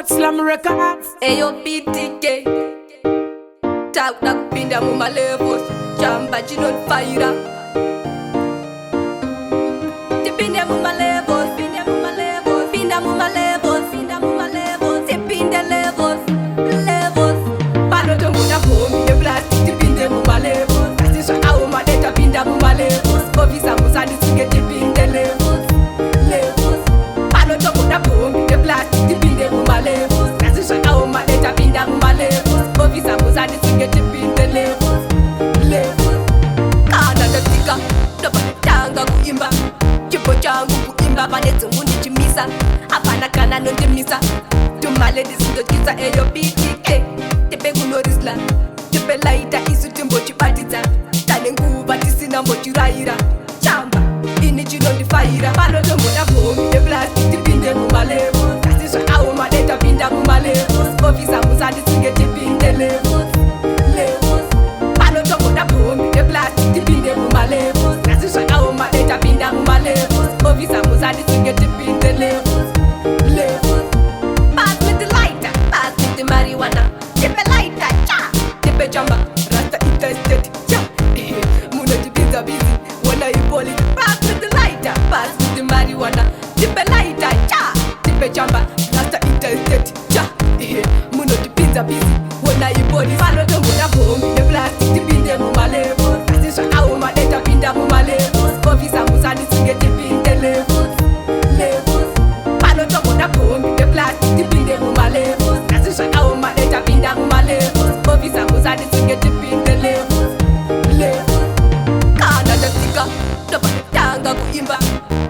Slam Records. Eyo BTK tak pinda mu malevos chamba chino fire tipinde mu malevos pinda mu malevos pinda mu malevos pinda mu malevos tipinde levos levos palo to muna bomi de plastic tipinde mu malevos asisha awu madeta pinda mu malevos ofisa musani singe tipinde levos levos palo to muna bomi de plastic tipinde mu malevos asisha awu madeta pinda mu malevos ofisa musani singe tipinde levos levos kana ndatika ndobatanga kuimba chipo changu kuimba panedzi mundichimisa apana kana nondimisa tumaledi zindokisa eyo BTK tipe kunorisla tipe laita isu timbochibatidza tane nguva tisina mbochiraira chamba ini chinondifaira panotomboda bomi eplastic tipinde mumalevos asizva awo madeta pinda mumalevos ofisa musandisinge tipinde levos levos panotomboda bomi eplastic tipinde mumalevos asizva awo madeta pinda mumalevos ofisa musandisinge tipinde levos levos pass with the lighter pass with the marijuana tipe lighter cha tipe chamba rasta interstate cha munotipinza busy wona ipoli pass with the lighter pass with the marijuana tipe lighter cha tipe chamba rasta interstate cha munotipinza busy wona ipoli panotomboda bomi eplastic tipinde mumalevos asizva awo madeta pinda mumalevos ofisa musandisinge tipinde levos levos panotomboda bomi eplastic tipinde mumalevos asizva awo madeta pinda mumalevos ofisa musandisinge tipinde levos levos kana ndatika ndobatanga kuimba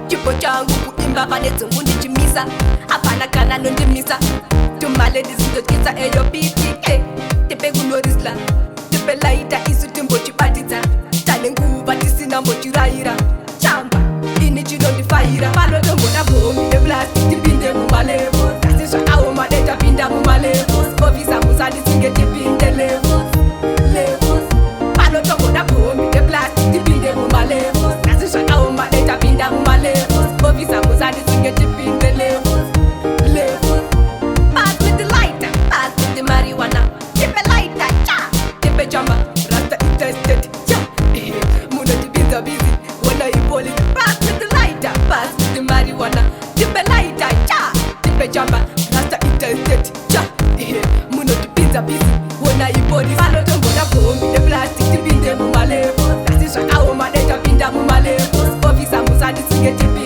chipo changu kuimba panedzi mundichimisa apana kana nondimisa tumaledi zindokisa eyo BTK tipe kunorisla tipe laita isu timbochibatidza tane nguva tisina mbochiraira chamba ini chinondifaira panotomboda bomi eplastic tipinde mumalevos asizva awo madeta pinda mumalevos ofisa musandisinge tipinde levos levos panotomboda bomi eplastic tipinde mumalevos asizva awo madeta pinda mumalevos ofisa musandisinge tipinde levos levos pass with the lighter pass with the marijuana tipe lighter cha tipe chamba rasta interstate cha munotipinza busy wona ipoli pass with the lighter pass with the marijuana tipe lighter cha tipe chamba rasta interstate cha munotipinza busy wona ipoli panotomboda bomi eplastic tipinde mumalevos asizva awo madeta pinda mumalevos ofisa musandisinge tipinde